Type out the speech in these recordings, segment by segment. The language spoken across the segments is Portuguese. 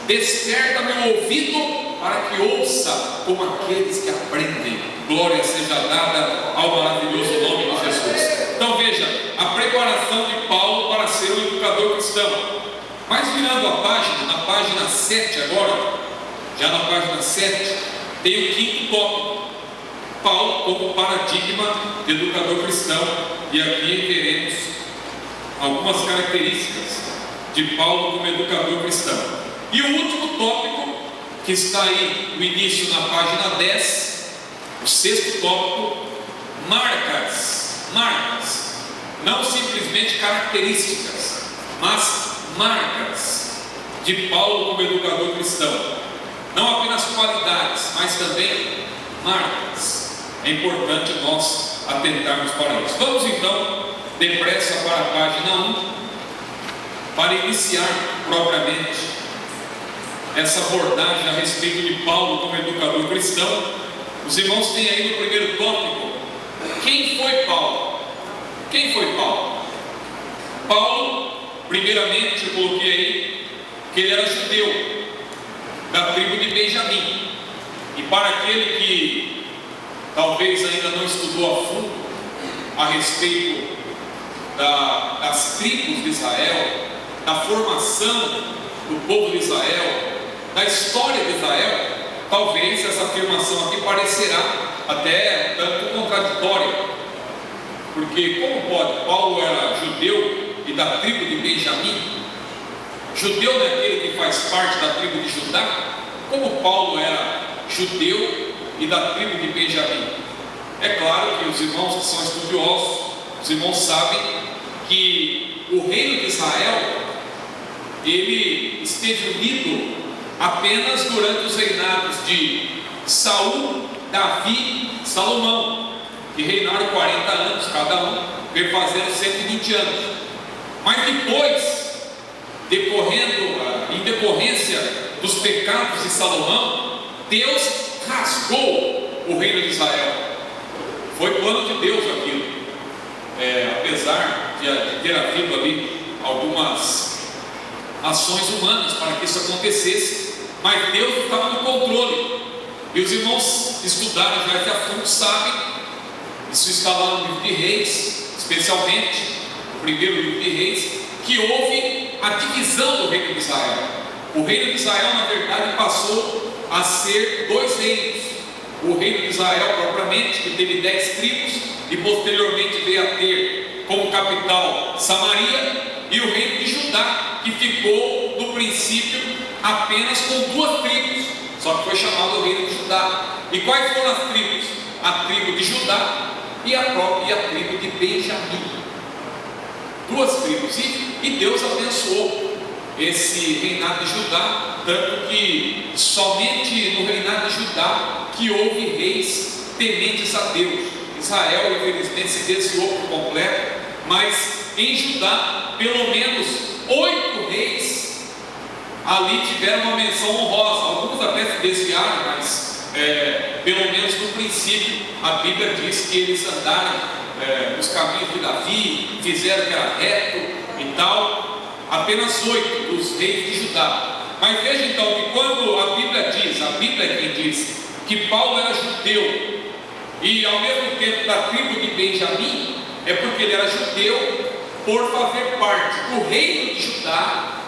Desperta meu ouvido para que ouça como aqueles que aprendem. Glória seja dada ao maravilhoso nome de Jesus. Então veja, a preparação de Paulo para ser um educador cristão. Mas virando a página, na página 7 agora, já na página 7, tem o quinto tópico: Paulo como paradigma de educador cristão. E aqui veremos algumas características de Paulo como educador cristão. E o último tópico, que está aí no início na página 10, o sexto tópico: marcas. Não simplesmente características, mas marcas de Paulo como educador cristão. Não apenas qualidades, mas também marcas. É importante nós atentarmos para isso. Vamos então depressa para a página 1, para iniciar propriamente essa abordagem a respeito de Paulo como educador cristão. Os irmãos têm aí no primeiro tópico: quem foi Paulo? Quem foi Paulo? Paulo, primeiramente, eu coloquei aí que ele era judeu, da tribo de Benjamim. E para aquele que talvez ainda não estudou a fundo a respeito das tribos de Israel, da formação do povo de Israel, da história de Israel, talvez essa afirmação aqui parecerá até um tanto contraditória, porque como pode? Paulo era judeu e da tribo de Benjamim. Judeu não é aquele que faz parte da tribo de Judá? Como Paulo era judeu e da tribo de Benjamim? É claro que os irmãos que são estudiosos, os irmãos sabem que o reino de Israel, ele esteve unido apenas durante os reinados de Saul, Davi e Salomão, que reinaram 40 anos cada um, fazendo 120 anos. Mas depois, em decorrência dos pecados de Salomão, Deus rasgou o reino de Israel. Foi plano de Deus aquilo. Apesar de ter havido ali algumas ações humanas para que isso acontecesse, mas Deus estava no controle. E os irmãos estudaram já esse assunto, sabem, isso está lá no livro de Reis, especialmente no primeiro livro de Reis, que houve a divisão do reino de Israel. O reino de Israel, na verdade, passou a ser dois reinos: o reino de Israel propriamente, que teve 10 tribos, e posteriormente veio a ter como capital Samaria, e o reino de Judá, que ficou no princípio apenas com 2 tribos, só que foi chamado o reino de Judá. E quais foram as tribos? A tribo de Judá e a tribo de Benjamim. 2 tribos, e Deus abençoou esse reinado de Judá, tanto que somente no reinado de Judá que houve reis tementes a Deus. Israel, infelizmente, se desviou por completo, mas em Judá, pelo menos 8 reis ali tiveram uma menção honrosa. Alguns até se desviaram, mas pelo menos no princípio a Bíblia diz que eles andaram nos caminhos de Davi, fizeram o que era reto e tal. Apenas 8 dos reis de Judá. Mas veja então que quando a Bíblia é quem diz que Paulo era judeu e ao mesmo tempo da tribo de Benjamim, é porque ele era judeu por fazer parte do reino de Judá,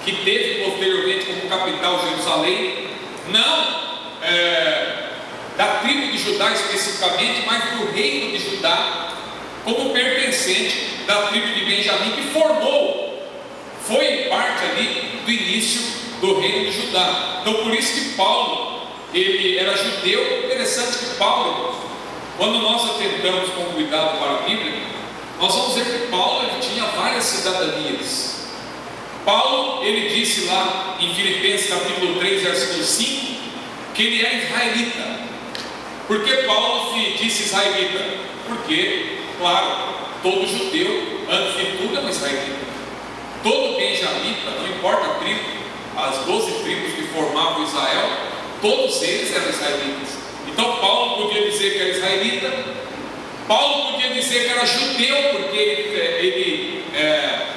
que teve posteriormente como capital Jerusalém, não da tribo de Judá especificamente, mas do reino de Judá, como pertencente da tribo de Benjamim, que foi parte ali do início do reino de Judá. Então por isso que Paulo, ele era judeu. Interessante que Paulo, quando nós atentamos com cuidado para a Bíblia, nós vamos ver que Paulo ele tinha várias cidadanias. Paulo, ele disse lá em Filipenses capítulo 3, versículo 5, que ele era israelita. Por que Paulo se disse israelita? Porque, claro, todo judeu, antes de tudo, é um israelita. Todo benjamita, não importa a tribo, as 12 tribos que formavam Israel, todos eles eram israelitas. Então Paulo podia dizer que era israelita, Paulo podia dizer que era judeu, porque ele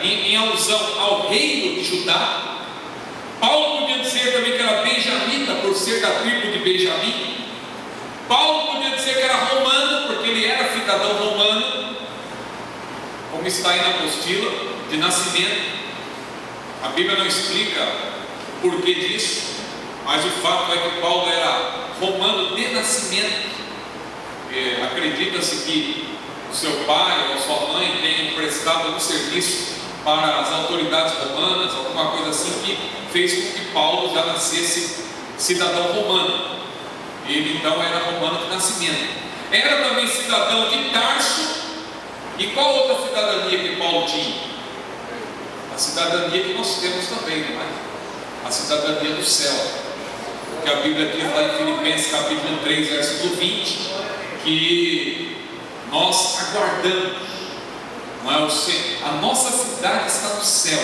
em alusão ao reino de Judá. Paulo podia por ser da tribo de Benjamim. Paulo podia dizer que era romano, porque ele era cidadão romano, como está aí na apostila, de nascimento. A Bíblia não explica o porquê disso, mas o fato é que Paulo era romano de nascimento. Acredita-se que o seu pai ou sua mãe tenham prestado algum serviço para as autoridades romanas, alguma coisa assim, que fez com que Paulo já nascesse cidadão romano. Ele então era romano de nascimento. Era também cidadão de Tarso. E qual outra cidadania que Paulo tinha? A cidadania que nós temos também, não é? A cidadania do céu, que a Bíblia diz lá em Filipenses capítulo 3, versículo 20, que nós aguardamos, não é? A nossa cidade está no céu,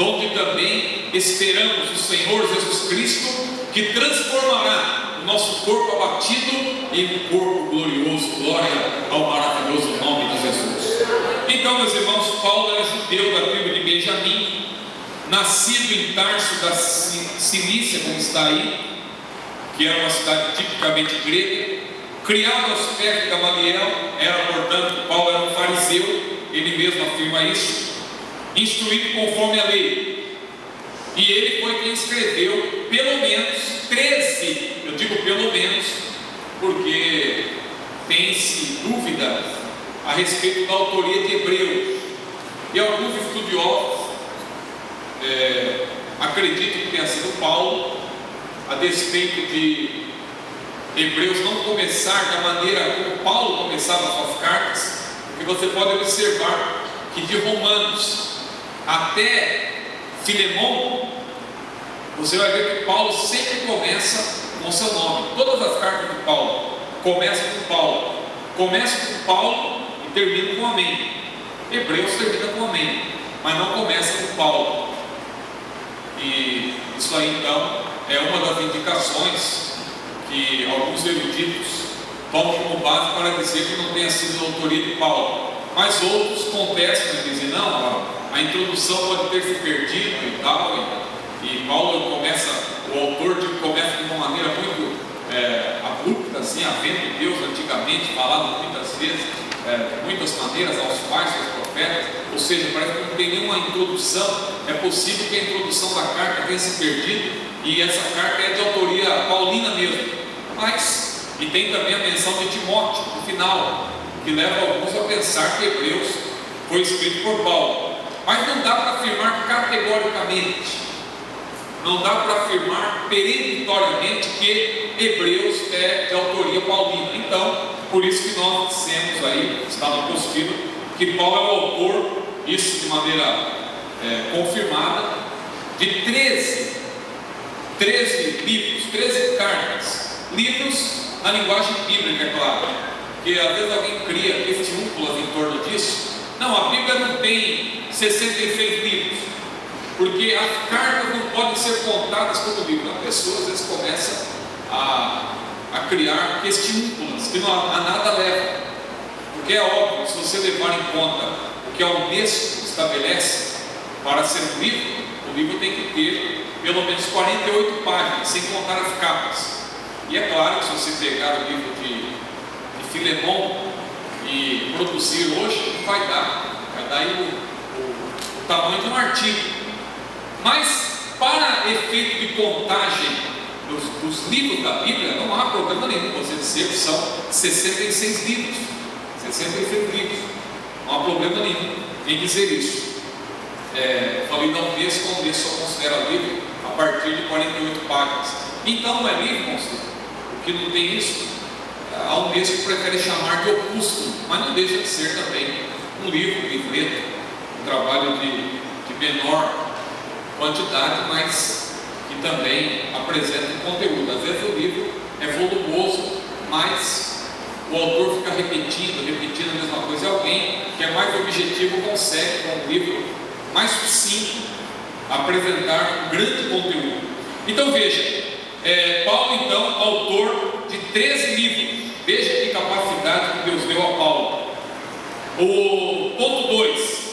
onde também esperamos o Senhor Jesus Cristo, que transformará o nosso corpo abatido em um corpo glorioso. Glória ao maravilhoso nome de Jesus. Então, meus irmãos, Paulo era judeu da tribo de Benjamim, nascido em Tarso da Cilícia, como está aí, que era uma cidade tipicamente grega, criado aos pés de Gamaliel. Portanto, Paulo era um fariseu, ele mesmo afirma isso, instruído conforme a lei. E ele foi quem escreveu pelo menos 13, eu digo pelo menos, porque tem-se dúvida a respeito da autoria de Hebreus. E alguns estudiosos acreditam que tenha sido Paulo, a despeito de Hebreus não começar da maneira como Paulo começava suas cartas, porque você pode observar que de Romanos até Filemão, você vai ver que Paulo sempre começa com seu nome. Todas as cartas de Paulo começam com Paulo, e terminam com amém. Hebreus termina com amém, mas não começa com Paulo. E isso aí então é uma das indicações que alguns eruditos tomam como base para dizer que não tenha sido a autoria de Paulo. Mas outros contestam e dizem, não, a introdução pode ter se perdido e tal, e Paulo começa, o autor começa de uma maneira muito abrupta, assim, havendo Deus antigamente falado muitas vezes, de muitas maneiras aos pais, aos profetas, ou seja, parece que não tem nenhuma introdução. É possível que a introdução da carta tenha se perdido, e essa carta é de autoria paulina mesmo, e tem também a menção de Timóteo no final, que leva alguns a pensar que Hebreus foi escrito por Paulo. Mas não dá para afirmar categoricamente, não dá para afirmar peremptoriamente que Hebreus é de autoria paulina. Então, por isso que nós dissemos aí, está na apostila, que Paulo é o autor, isso de maneira confirmada, de 13 livros, 13 cartas, livros na linguagem bíblica, é claro, porque às vezes alguém cria estímulos em torno disso. Não, a Bíblia não tem 66 livros, porque as cartas não podem ser contadas como livro. A pessoa às vezes começa a criar estímulos que a nada leva, porque é óbvio, se você levar em conta o que a Unesco estabelece para ser um livro, o livro tem que ter pelo menos 48 páginas, sem contar as capas. E é claro que se você pegar o livro de Filemão e produzir hoje, não vai dar aí o tamanho de um artigo. Mas para efeito de contagem dos livros da Bíblia, não há problema nenhum você dizer que são 66 livros, 66 livros, não há problema nenhum em dizer isso. Falei da Unesco, a Unesco só considera livro a partir de 48 páginas. Então não é livro, o que não tem isso, a Unesco prefere chamar de opúsculo, mas não deixa de ser também um livro, um livreto, um trabalho de menor quantidade, mas que também apresenta um conteúdo. Às vezes o livro é volumoso, mas o autor fica repetindo a mesma coisa, e alguém que é mais objetivo consegue, com um livro mais sucinto, apresentar um grande conteúdo. Então veja, Paulo então, autor de 13 livros. Veja que capacidade que Deus deu a Paulo. O ponto 2,